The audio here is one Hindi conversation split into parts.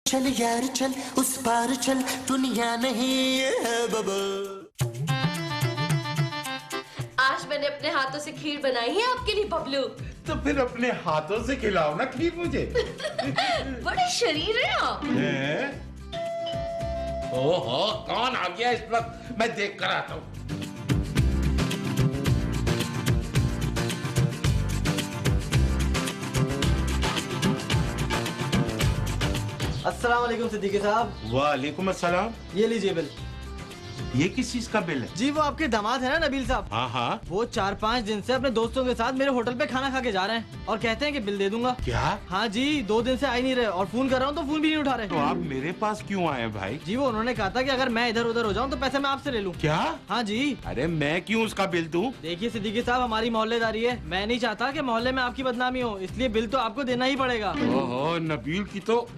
चल यार चल उस पार चल दुनिया नहीं है बबल। आज मैंने अपने हाथों से खीर बनाई है आपके लिए बबलू। तो फिर अपने हाथों से खिलाओ ना खीर मुझे। बड़े शरीर हैं आप। ओहो कौन आ गया इस वक्त, मैं देख कर आता हूँ। अस्सलाम वालेकुम सिद्दीकी साहब। वालेकुम अस्सलाम। ये लीजिए बिल। ये किस चीज का बिल है? जी वो आपके दामाद है ना नबील साहब। हाँ हाँ। वो 4-5 दिन से अपने दोस्तों के साथ मेरे होटल पे खाना खा के जा रहे हैं और कहते हैं कि बिल दे दूंगा। क्या? हाँ जी, 2 दिन से आ ही नहीं रहे और फोन कर रहा हूँ तो फोन भी नहीं उठा रहे। तो आप मेरे पास क्यों आए भाई? जी वो उन्होंने कहा था कि अगर मैं इधर उधर हो जाऊँ तो पैसे मैं आपसे ले लूँ। क्या? हाँ जी। अरे मैं क्यों उसका बिल दूं? देखिए सिद्दीकी साहब, हमारी मोहल्लेदारी है, मैं नहीं चाहता कि मोहल्ले में आपकी बदनामी हो, इसलिए बिल तो आपको देना ही पड़ेगा। ओहो नबील की तो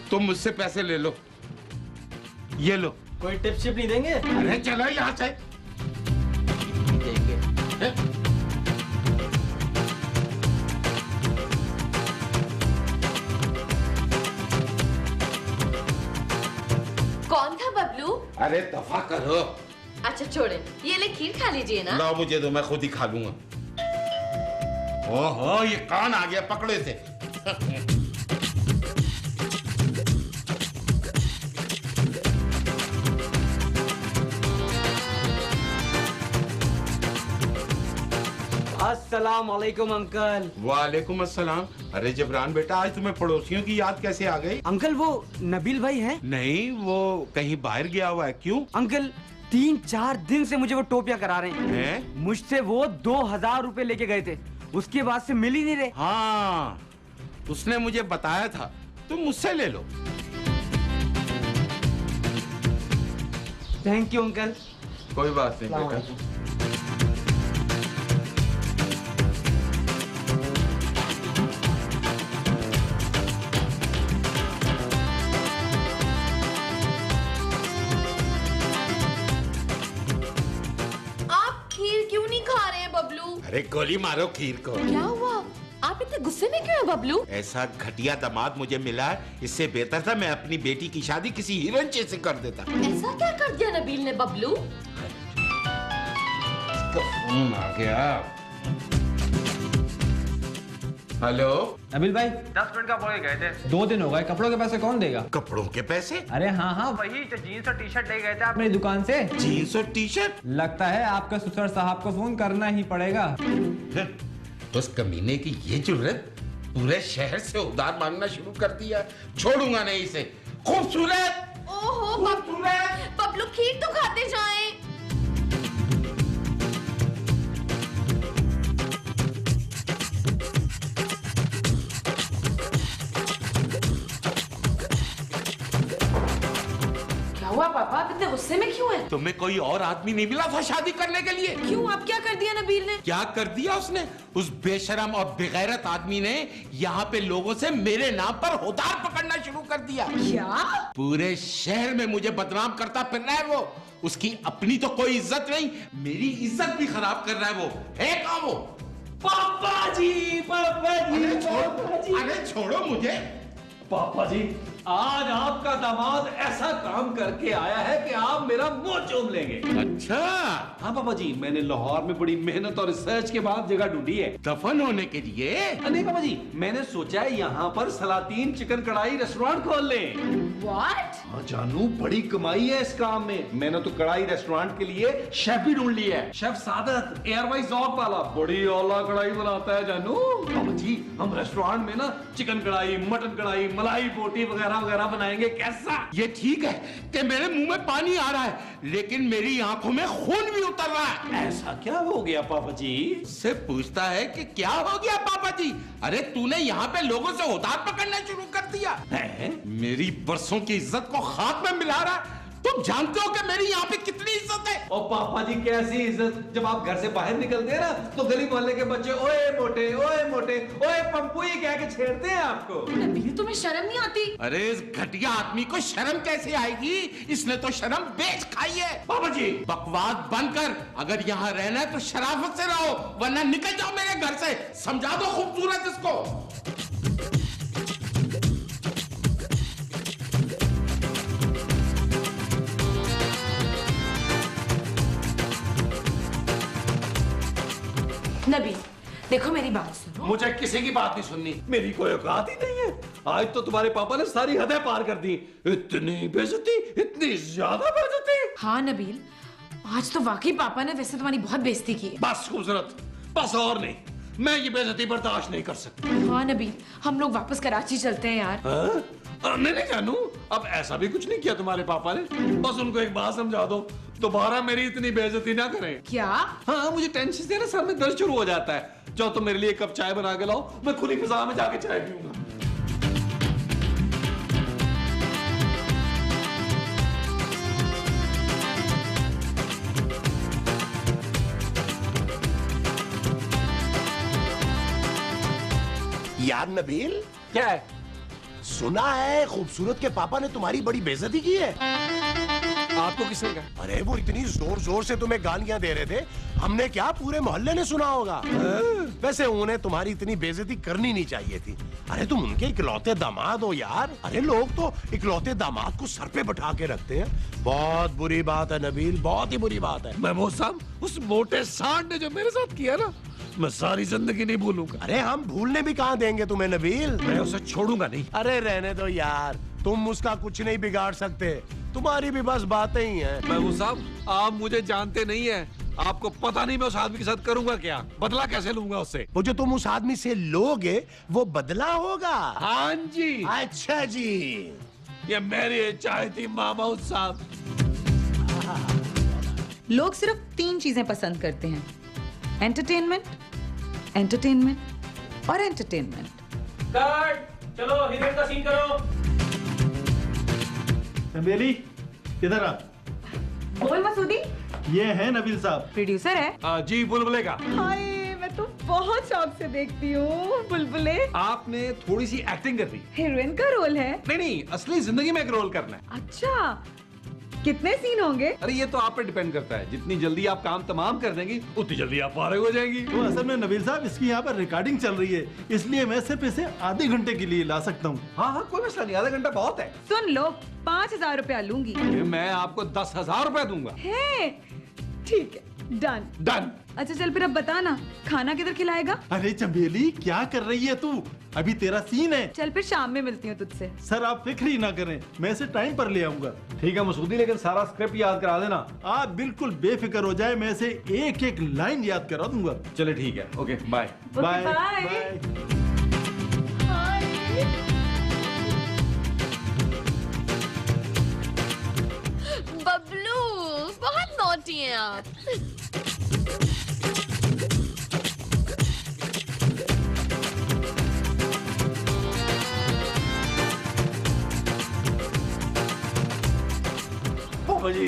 तुम मुझसे पैसे ले लो, ये लो। कोई टिप शिप नहीं देंगे? अरे चलो यहाँ से। कौन था बबलू? अरे दफा करो। अच्छा छोड़े, ये ले खीर खा लीजिए ना। लाओ मुझे दो, मैं खुद ही खा लूंगा। ओहो ये कौन आ गया, पकड़े थे। अस्सलाम वालेकुम अंकल। वालेकुम अस्सलाम। अरे जबरान बेटा, आज तुम्हें पड़ोसियों की याद कैसे आ गई? अंकल वो नबील भाई हैं? नहीं, वो कहीं बाहर गया हुआ है। क्यों? अंकल 3-4 दिन से मुझे वो टोपियां करा रहे हैं। मुझसे वो 2000 रुपए लेके गए थे, उसके बाद से मिल ही नहीं रहे। हाँ उसने मुझे बताया था, तुम मुझसे ले लो। Thank you uncle. कोई बात नहीं बेटा। अरे गोली मारो खीर को। क्या हुआ? आप इतने गुस्से में क्यों हैं बबलू? ऐसा घटिया दामाद मुझे मिला है, इससे बेहतर था मैं अपनी बेटी की शादी किसी हीरोइन से कर देता। ऐसा क्या कर दिया नबील ने बबलू? इसका फोन आ गया। हेलो नबील भाई, 10 मिनट का बोले गए थे, 2 दिन हो गए। कपड़ों के पैसे कौन देगा? कपड़ों के पैसे? अरे हाँ हाँ, वही जो जीन्स और टी शर्ट ले गए थे अपनी दुकान से। जीन्स और टी शर्ट? लगता है आपके ससुर साहब को फोन करना ही पड़ेगा। उस कमीने की ये जुर्रत, पूरे शहर से उधार मांगना शुरू कर दिया। छोड़ूंगा नहीं इसे। खूबसूरत। ओहो बबलू, खीर तो खाते जाएं। हुआ पापा, आप इतने गुस्से में क्यों हैं? तुम्हें कोई और आदमी नहीं मिला था शादी करने के लिए? क्यों, आप क्या कर दिया नबील ने? क्या कर दिया उसने? उस बेशरम और बेगैरत आदमी ने यहाँ पे लोगों से मेरे नाम पर होदार पकड़ना शुरू कर दिया। क्या? पूरे शहर में मुझे बदनाम करता फिर रहा है वो। उसकी अपनी तो कोई इज्जत नहीं, मेरी इज्जत भी खराब कर रहा है वो। है कहाँ वो? पापा जी, पापा जी, अरे छोड़ो मुझे। पापा जी, आज आपका दामाद ऐसा काम करके आया है कि आप मेरा मुंह चूम लेंगे। अच्छा? हाँ पापा जी, मैंने लाहौर में बड़ी मेहनत और रिसर्च के बाद जगह ढूंढी है दफन होने के लिए। नहीं पापा जी, मैंने सोचा है यहाँ पर सलातीन चिकन कढ़ाई रेस्टोरेंट खोल लें। What? हाँ जानू, बड़ी कमाई है इस काम में। मैंने तो कढ़ाई रेस्टोरेंट के लिए शेफ भी ढूंढ लिया है। शेफ सादत, एयरवाइज जॉब वाला, बड़ी औला कढ़ाई बनाता है जानू। पापा जी, हम रेस्टोरेंट में ना चिकन कढ़ाई, मटन कढ़ाई, मलाई बोटी वगैरह वगैरह बनाएंगे। कैसा? ये ठीक है कि मेरे मुंह में पानी आ रहा है, लेकिन मेरी आंखों में खून भी उतर रहा है। ऐसा क्या हो गया पापा जी? से पूछता है कि क्या हो गया पापा जी? अरे तूने यहाँ पे लोगों से उधार पकड़ना शुरू कर दिया है? मेरी बरसों की इज्जत को खाक में मिला रहा है। तुम जानते हो कि मेरी यहाँ पे कितनी इज्जत है? और पापा जी कैसी इज्जत? जब आप घर से बाहर निकलते हैं ना तो गली मोहल्ले के बच्चे ओए मोटे, ओए मोटे, ओए पंपू ये कह के छेड़ते हैं आपको। नबील, तुम्हें शर्म नहीं आती? अरे इस घटिया आदमी को शर्म कैसे आएगी? इसने तो शर्म बेच खाई है। पापा जी, बकवास बंद कर। अगर यहाँ रहना है तो शराफत से रहो, वरना निकल जाओ मेरे घर से। समझा दो खूबसूरत इसको। नबील, देखो मेरी बात सुनो। मुझे किसी की बात नहीं सुननी, मेरी कोई औकात ही नहीं है। आज तो तुम्हारे पापा ने सारी हदें पार कर दी। इतनी बेइज्जती, इतनी ज्यादा बेइज्जती। हाँ नबील, आज तो वाकई पापा ने वैसे तुम्हारी बहुत बेइज्जती की है। बस खूबसूरत, बस और नहीं, मैं ये बेइज्जती बर्दाश्त नहीं कर सकता। हाँ नबील, हम लोग वापस कराची चलते हैं यार। हाँ? नहीं जानू, अब ऐसा भी कुछ नहीं किया तुम्हारे पापा ने। बस उनको एक बात समझा दो, दोबारा मेरी इतनी बेइज्जती ना करें। क्या? हाँ, मुझे टेंशन से ना सर में दर्द शुरू हो जाता है। जाओ तुम मेरे लिए एक कप चाय बना के लाओ, मैं खुली फिजा में जाके चाय पीऊंगा। यार नबील, क्या है? सुना है खूबसूरत के पापा ने तुम्हारी बड़ी बेइज्जती की है। आपको किसने कहा? अरे वो इतनी जोर जोर से तुम्हें गालियां दे रहे थे, हमने क्या पूरे मोहल्ले ने सुना होगा। वैसे उन्हें तुम्हारी इतनी बेइज्जती करनी नहीं चाहिए थी। अरे तुम उनके इकलौते दामाद हो यार। अरे लोग तो इकलौते दामाद को सर पे बैठा के रखते हैं। बहुत बुरी बात है नबील, बहुत ही बुरी बात है। महमूद साहब, उस मोटे सांड ने जो मेरे साथ किया ना, मैं सारी जिंदगी नहीं भूलूंगा। अरे हम भूलने भी कहाँ देंगे तुम्हें नबील। मैं उसे छोड़ूंगा नहीं। अरे रहने दो यार, तुम उसका कुछ नहीं बिगाड़ सकते, तुम्हारी भी बस बातें ही हैं। महमूद साहब, आप मुझे जानते नहीं हैं, आपको पता नहीं मैं उस आदमी के साथ करूंगा क्या, बदला कैसे लूंगा उससे। वो जो तुम उस आदमी से लोगे वो बदला होगा। हाँ जी। अच्छा जी, ये मेरी चाय थी महमूद साहब। लोग सिर्फ 3 चीजें पसंद करते हैं, एंटरटेनमेंट, एंटरटेनमेंट और एंटरटेनमेंट। कट, चलो हीरोइन का सीन करो। नबीली, इधर आ। बोल मसूदी, ये है नबील साहब। प्रोड्यूसर है। जी, बुलबुले का। हाय, मैं तो बहुत शौक से देखती हूँ बुलबुले। आपने थोड़ी सी एक्टिंग कर दी। हीरोइन का रोल है। नहीं, असली जिंदगी में एक रोल करना है। अच्छा, कितने सीन होंगे? अरे ये तो आप पे डिपेंड करता है, जितनी जल्दी आप काम तमाम कर देंगी उतनी जल्दी आप फारिग हो जाएंगी। तो असल में नबील साहब, इसकी यहाँ पर रिकॉर्डिंग चल रही है, इसलिए मैं सिर्फ इसे आधे घंटे के लिए ला सकता हूँ। हाँ हाँ, कोई मसला नहीं, आधा घंटा बहुत है। सुन लो, 5,000 रुपया लूंगी। मैं आपको 10,000 रुपए दूंगा। है, ठीक है, डन डन। अच्छा चल फिर अब बता ना, खाना किधर खिलाएगा? अरे चंबेली, क्या कर रही है तू? अभी तेरा सीन है। चल फिर शाम में मिलती हूँ तुझसे। सर आप फिक्र ही ना करें, मैं इसे टाइम पर ले आऊंगा। ठीक है मसूदी, लेकिन सारा स्क्रिप्ट याद करा देना। आप बिल्कुल बेफिक्र हो जाए, मैं इसे एक एक लाइन याद करा दूंगा। चले ठीक है, okay bye. Bye bye. Bablu, बहुत नॉटी हैं आप। पापा जी,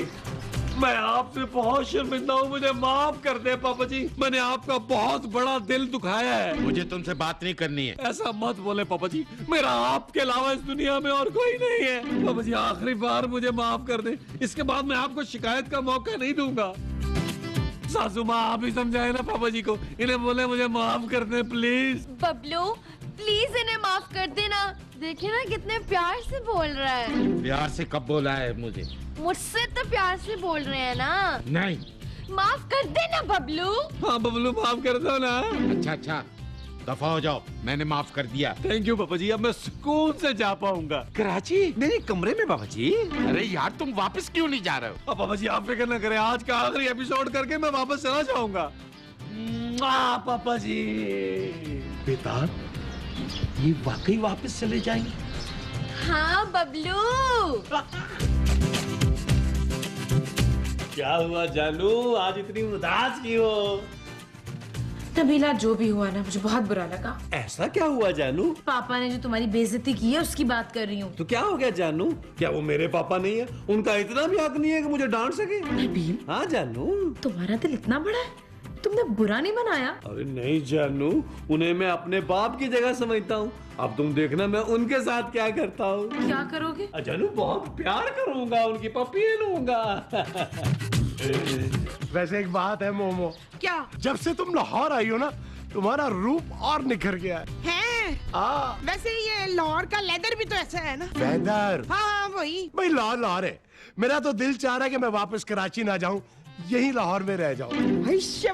मैं आपसे बहुत शर्मिंदा हूँ, मुझे माफ कर दे पापा जी। मैंने आपका बहुत बड़ा दिल दुखाया है। मुझे तुमसे बात नहीं करनी है। ऐसा मत बोले पापा जी, मेरा आपके अलावा इस दुनिया में और कोई नहीं है। पापा जी, आखिरी बार मुझे माफ कर दे, इसके बाद मैं आपको शिकायत का मौका नहीं दूंगा। सासू माँ, आप ही समझाए ना पापा जी को, इन्हें बोले मुझे माफ कर दे प्लीज। बबलू, प्लीज इन्हें माफ कर देना। देखिए ना कितने प्यार से बोल रहा है। प्यार से कब बोला है मुझे? मुझसे तो प्यार से बोल रहे हैं ना। नहीं। माफ कर देना बबलू। हाँ बबलू, माफ कर दो ना। अच्छा अच्छा, दफा हो जाओ, मैंने माफ कर दिया। थैंक यू पापा जी, अब मैं सुकून से जा पाऊंगा। कराची? नहीं, कमरे में पापा जी। अरे यार, तुम वापस क्यों नहीं जा रहे हो? पापा जी आप फिक्र न करें, आज का आखिरी एपिसोड करके मैं वापस चला जाऊंगा। पापा जी। बेटा, ये वाकई वापस चले जाएंगे? हाँ बबलू। क्या हुआ जानू, आज इतनी उदास क्यों हो? नबीला, जो भी हुआ ना, मुझे बहुत बुरा लगा। ऐसा क्या हुआ जानू? पापा ने जो तुम्हारी बेइज्जती की है उसकी बात कर रही हूँ। तो क्या हो गया जानू? क्या वो मेरे पापा नहीं है? उनका इतना भी हक नहीं है कि मुझे डांट सके? नबील, हाँ जानू। तुम्हारा दिल इतना बड़ा है, तुमने बुरा नहीं बनाया। अरे नहीं जानू, उन्हें मैं अपने बाप की जगह समझता हूँ। अब तुम देखना मैं उनके साथ क्या करता हूँ। क्या करोगे? जानू, बहुत प्यार करूंगा, उनकी पप्पी लूंगा। वैसे एक बात है मोमो, क्या? जब से तुम लाहौर आई हो ना, तुम्हारा रूप और निखर गया है? वैसे ये लाहौर का लेदर भी तो ऐसा है ना? वेदर? हाँ वही। भाई लाहौर लाहौर है, मेरा तो दिल चाह रहा है कि मैं वापस कराची ना जाऊं, यही लाहौर में रह जाऊं। वैश्य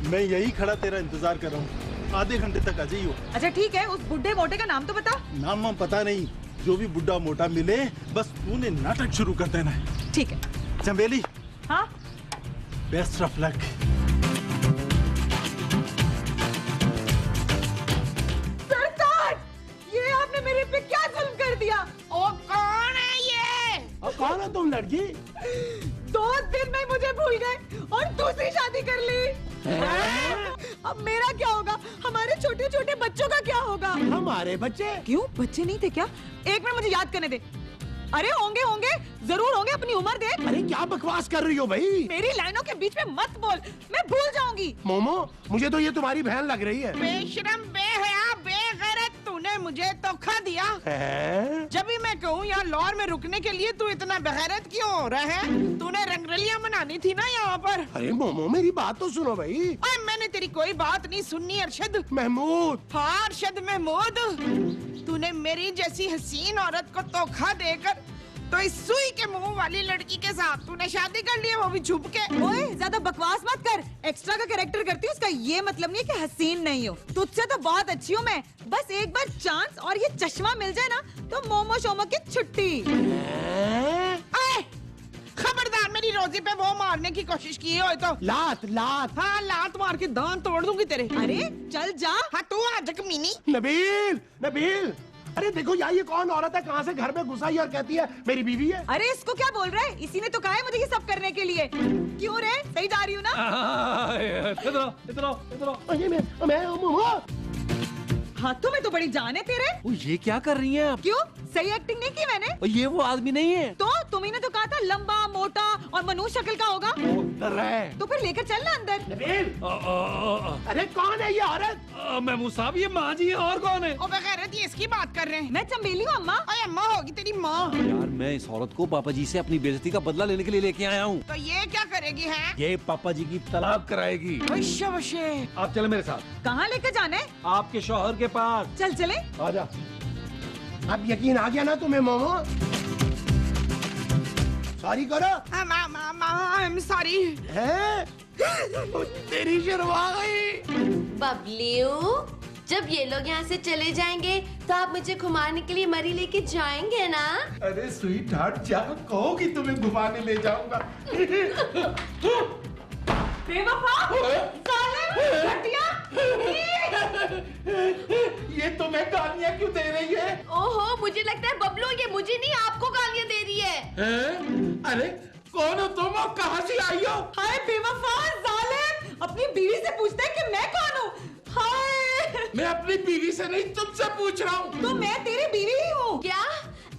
मैं यही खड़ा तेरा इंतजार कर रहा हूँ, आधे घंटे तक आ जाइयो। अच्छा ठीक है, उस बुढ़े मोटे का नाम तो बता। नाम वाम पता नहीं, जो भी बुढ़ा मोटा मिले बस तूने नाटक शुरू कर देना है। ठीक है चंबेली। हाँ बेस्ट ऑफ लक। सरताज, ये आपने मेरे पे क्या जुल्म कर दिया? ओ कौन है ये? अब कौन हो तुम लड़की? 2 दिन में मुझे भूल गए और दूसरी शादी कर ली। अब मेरा क्या होगा? हमारे छोटे छोटे बच्चों का क्या होगा? हमारे बच्चे? क्यों, बच्चे नहीं थे क्या? एक मिनट मुझे याद करने दे। अरे होंगे होंगे, जरूर होंगे, अपनी उम्र देख। अरे क्या बकवास कर रही हो भाई? मेरी लाइनों के बीच में मत बोल, मैं भूल जाऊंगी। मोमो, मुझे तो ये तुम्हारी बहन लग रही है। बेशरम, बेहया, बेगैरत, तूने मुझे धोखा दिया। जब भी मैं कहूँ यहाँ लाहौर में रुकने के लिए तू इतना बेगैरत क्यों हो रहा है? तूने रंगरलियाँ मनानी थी ना यहाँ पर। अरे मोमो, मेरी बात तो सुनो भाई। अरे मैंने तेरी कोई बात नहीं सुननी अरशद। महमूद। हाँ अरशद महमूद, तूने मेरी जैसी हसीन औरत को धोखा देकर तो इस सुई के मुंह वाली लड़की के साथ तूने शादी कर ली है, वो भी छुप के। ओए ज्यादा बकवास मत कर, एक्स्ट्रा का कैरेक्टर करती हूँ, उसका ये मतलब नहीं है कि हसीन नहीं हो। तुझसे तो बहुत अच्छी हूँ मैं, बस एक बार चांस और ये चश्मा मिल जाए ना तो मोमो शोमो की छुट्टी। खबरदार, मेरी रोजी पे वो मारने की कोशिश की हो तो लात लात। हाँ लात मार के दांत तोड़ दूंगी तेरे। अरे चल जा। हाँ तू आ जकमीनी। नबील, नबील, अरे देखो यार, ये कौन औरत है, कहाँ से घर में घुस आई और कहती है मेरी बीवी है। अरे इसको क्या बोल रहा है? इसी ने तो कहा है मुझे ये सब करने के लिए। क्यों रे, सही जा रही हूँ ना? इधर मैं हाथों में तो बड़ी जान है तेरे। ये क्या कर रही हैं आप? क्यों, सही एक्टिंग नहीं की मैंने? ये वो आदमी नहीं है। तो तुम्ही ने तो कहा था लंबा मोटा और मनुष्य शक्ल का होगा। डर रहा है। तो फिर लेकर चल ना अंदर। नबील, अरे कौन है ये औरत? महमूद साहब, ये माँ जी है, और कौन है? ओ बगैरत, ये इसकी बात कर रहे हैं। मैं चंबेली हूँ अम्मा। अरे अम्मा होगी तेरी माँ। यार मैं इस औरत को पापा जी से अपनी बेइज्जती का बदला लेने के लिए लेके आया हूँ। तो ये क्या करेगी है? ये पापा जी की तलाक कराएगी। आप चले मेरे साथ। कहाँ लेकर जाना है? आपके शौहर के पास। चल चले। आजा। अब यकीन आ गया ना तुम्हें मोमो? सॉरी करो। I am sorry. है? तेरी शर्म आ गई। बबलियो, जब ये लोग यहाँ से चले जाएंगे तो आप मुझे घुमाने के लिए मरी लेके जाएंगे ना? अरे स्वीट हार्ट, क्या कहोगी तुम्हें घुमाने ले जाऊंगा। बेवफा, जालिम, घटिया। ये तुम्हें गालियाँ क्यों दे रही है? ओहो, मुझे लगता है बबलू ये मुझे नहीं आपको गालियाँ दे रही है। अरे कौन हो तुम और कहाँ से आई हो? हाय बेवफा, जालिम, अपनी बीवी से पूछता है कि मैं कौन हूँ। हाय, मैं अपनी बीवी से नहीं तुमसे पूछ रहा हूँ। तो मैं तेरी बीवी ही हूँ। क्या?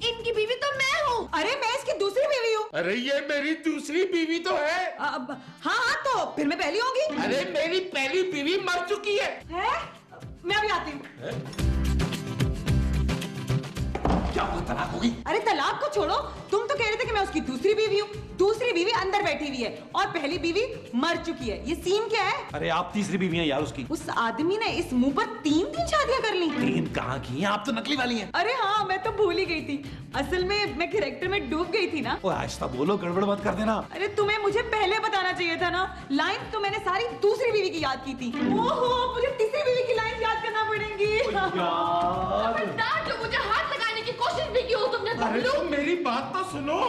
इनकी बीवी तो मैं हूँ। अरे मैं इसकी दूसरी बीवी हूँ। अरे ये मेरी दूसरी बीवी तो है। हाँ तो फिर मैं पहली होंगी। अरे मेरी पहली बीवी मर चुकी है। मैं अभी आती हूँ। क्या वो तलाक होगी? अरे तलाक को छोड़ो, तुम तो कह रहे थे कि मैं उसकी दूसरी बीवी हूँ। दूसरी बीवी अंदर बैठी हुई है और पहली बीवी मर चुकी है। ये सीन क्या है? अरे आप तीसरी बीवी हैं यार उसकी। उस आदमी ने इस मुंह पर 3 शादियां कर ली। 3 कहाँ की हैं? आप तो नकली वाली हैं। अरे हाँ, मैं तो भूल ही गई थी। असल में मैं कैरेक्टर में डूब गई थी ना। ओ आहिस्ता बोलो, गड़बड़ मत कर देना। अरे तुम्हें मुझे पहले बताना चाहिए था ना। लाइन तो मैंने सारी दूसरी बीवी की याद की थी। ओहो, मुझे तीसरी बीवी की लाइन याद करना पड़ेगी। डांटो, मुझे हाथ लगाने की कोशिश भी की हो तुमने बबलू। तो मेरी बात तो सुनो।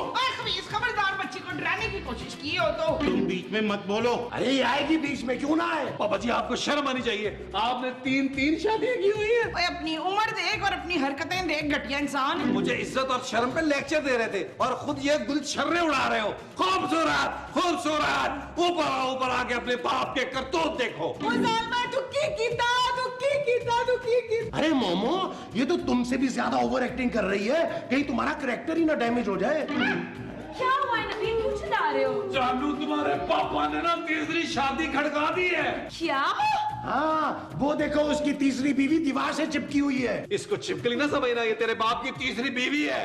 खबरदार, बच्ची को डराने की कोशिश की हो तो। तुम बीच में मत बोलो। अरे ये आएगी बीच में, क्यों ना आए? पापा जी आपको शर्म आनी चाहिए, आपने 3 शादियां की हुई है। ओए अपनी उम्र देख और अपनी हरकतें देख, घटिया इंसान। मुझे इज्जत और शर्म पे लेक्चर दे रहे थे और खुद ये गुलछर्रे उड़ा रहे हो। खूबसूरत खूबसूरत, ऊपर आके अपने बाप के करतूत देखो। अरे मोमो, ये तो तुमसे भी ज्यादा ओवर एक्टिंग कर रही है, कहीं तुम्हारा कैरेक्टर ही ना डैमेज हो जाए। क्या हुआ है नवीन, क्यों चिल्ला रहे हो? जानू, तुम्हारे पापा ने ना तीसरी शादी खड़का दी है। क्या? हाँ, वो देखो उसकी तीसरी बीवी दीवार से चिपकी हुई है। इसको चिपकली ना समझना, ये तेरे बाप की तीसरी बीवी है।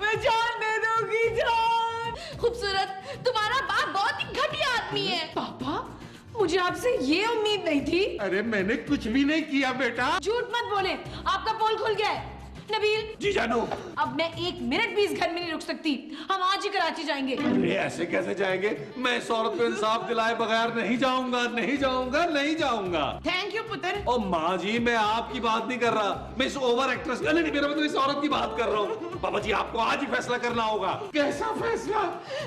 मैं जान दे दूंगी, जान। खूबसूरत, तुम्हारा बाप बहुत ही घटिया आदमी है। पापा, मुझे आपसे ये उम्मीद नहीं थी। अरे मैंने कुछ भी नहीं किया बेटा। झूठ मत बोले, आपका पोल खुल गया है। नबील जी जानू। अब मैं 1 मिनट भी इस घर में नहीं रुक सकती। हम आज ही कराची जाएंगे। अरे ऐसे कैसे जाएंगे? मैं इस औरत को इंसाफ दिलाए बगैर नहीं जाऊंगा, नहीं जाऊंगा, नहीं जाऊंगा। थैंक यू पुत्र। ओ माँ जी, मैं आपकी बात नहीं कर रहा, मैं इस ओवर एक्ट्रेस नहीं, मेरा मतलब इस औरत की बात कर रहा हूँ। बाबा जी आपको आज ही फैसला करना होगा। कैसा फैसला?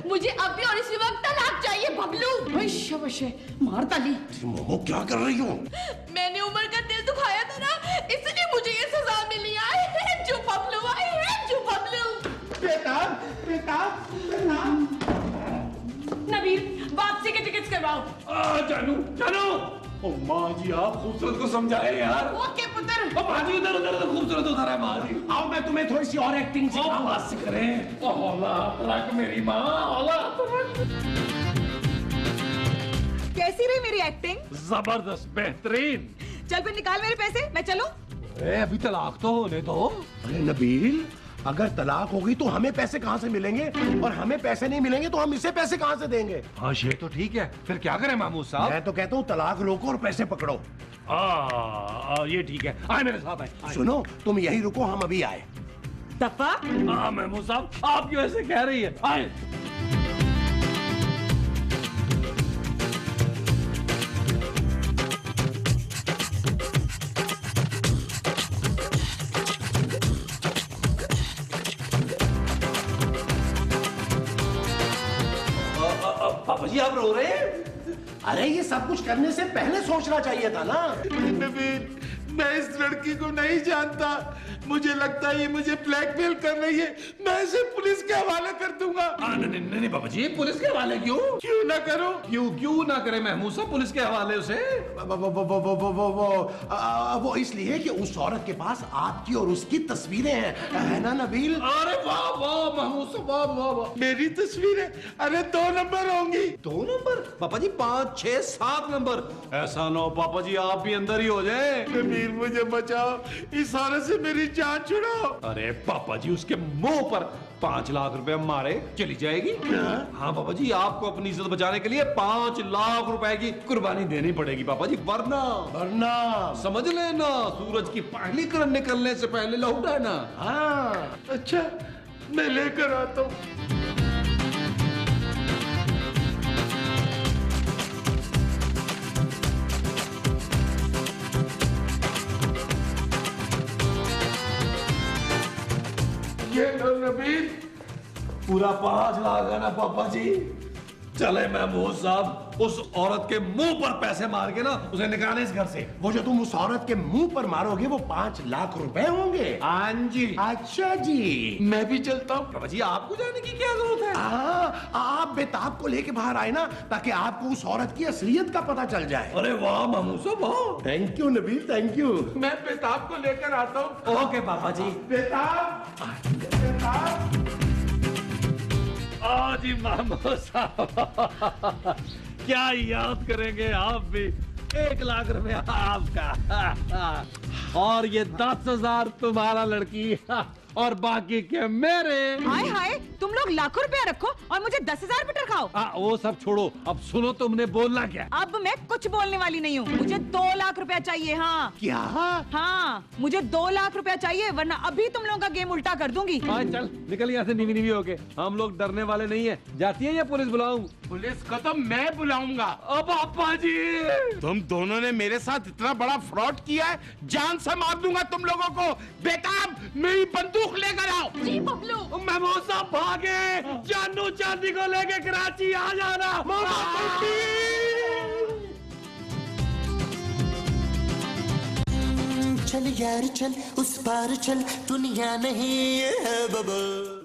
मुझे अभी और इसी वक्त तलाक चाहिए बबलू। मार ताली। मोमो क्या कर रही हो? मैंने उमर का दिल दुखाया था ना, इसलिए मुझे ये सजा मिली। I hate you Bablu, I hate you Bablu. बेटा, बेटा, बेटा। नबील वापसी के टिकट्स करवाओ। जानू, जानू। ओ माँ जी आप खूबसूरत को समझाए यार। ओके पुत्र। ओ माँ जी उधर उधर उधर खूबसूरत उधर है माँ जी। आओ मैं तुम्हें थोड़ी सी और एक्टिंग सिखाऊंगा। बात से करें। ओ हौला तलाक मेरी माँ, हौला तलाक। कैसी रही मेरी एक्टिंग? जबरदस्त, बेहतरीन। चल फिर निकाल मेरे पैसे, मैं चलूं? अरे अभी तलाक तो होने दो। अरे नबील, अगर तलाक होगी तो हमें पैसे कहाँ से मिलेंगे, और हमें पैसे नहीं मिलेंगे तो हम इसे पैसे कहाँ से देंगे? हाँ ये तो ठीक है, फिर क्या करें महमूद साहब? मैं तो कहता हूँ तलाक रोको और पैसे पकड़ो। ये ठीक है, आए मेरे साथ आए। सुनो, तुम यही रुको, हम अभी आए। दफा। महमूद साहब आप क्यों ऐसे कह रही है? आए। पापा जी आप रो रहे हैं? अरे ये सब कुछ करने से पहले सोचना चाहिए था ना। नवीन, मैं इस लड़की को नहीं जानता, मुझे लगता है ये मुझे ब्लैकमेल कर रही है, मैं इसे पुलिस के हवाले कर दूंगा। नहीं नहीं नहीं बाबा जी, पुलिस के हवाले क्यों? क्यों ना करो? क्यों ना करे महमूद साहब, पुलिस के हवाले उसे? वो इसलिए कि उस औरत के पास आपकी और उसकी तस्वीरें हैं, है ना नबील? अरे वाह वाह महमूद साहब, वाह वाह वाह। मेरी तस्वीर है? अरे 2 नंबर होंगी। 2 नंबर? पापा जी 5, 6, 7 नंबर। ऐसा ना हो पापा जी आप भी अंदर ही हो जाए। नबील मुझे बचाओ, इस औरत से मेरी जान छुड़ाओ। अरे पापा जी उसके मुंह पर 5 लाख रुपए मारे चली जाएगी? हाँ पापा जी, आपको अपनी इज्जत बचाने के लिए 5 लाख रुपए की कुर्बानी देनी पड़ेगी पापा जी, वरना समझ लेना सूरज की पहली किरण निकलने से पहले लौट आना। हाँ अच्छा, मैं लेकर आता हूँ। ये लो नबील, पूरा 5 लाख है ना पापा जी। चले महमूद साहब, उस औरत के मुंह पर पैसे मार के ना उसे निकाले इस घर से। वो जो तुम उस औरत के मुंह पर मारोगे वो 5 लाख रुपए होंगे। हाँ जी। अच्छा जी, मैं भी चलता हूँ। पापा जी आपको जाने की क्या जरूरत है? आप बेताब को लेके बाहर आए ना, ताकि आपको उस औरत की असलियत का पता चल जाए। अरे वाह महमूद साहब वाह। Thank you Nabeel, thank you. मैं बेताब को लेकर आता हूँ। ओके पापा जी। बेताब, बेताब। आज ही महमूद साहब क्या याद करेंगे आप भी। 1 लाख रुपया आपका और ये 10,000 तुम्हारा लड़की और बाकी के मेरे। हाय हाय, तुम लोग लाखों रुपया रखो और मुझे 10,000 मीटर खाओ। वो सब छोड़ो, अब सुनो तुमने बोलना क्या? अब मैं कुछ बोलने वाली नहीं हूँ, मुझे 2 लाख रुपया चाहिए। हाँ क्या? हाँ मुझे 2 लाख रुपया चाहिए, वरना अभी तुम लोगों का गेम उल्टा कर दूंगी। चल निकल यहाँ से नीवी नीवी होके, हम लोग डरने वाले नहीं है। जाती है या पुलिस बुलाऊं? पुलिस को तो मैं बुलाऊंगा। अब पापा जी तुम दोनों ने मेरे साथ इतना बड़ा फ्रॉड किया है, जान से मार दूंगा तुम लोगों को। बेताब, मेरी बंदूक लेकर आओ। जी बबलू। महमूद साहब भागे, जानू चांदी को लेके कराची आ जाना। चल यार चल, उस पार चल, दुनिया नहीं है बबल।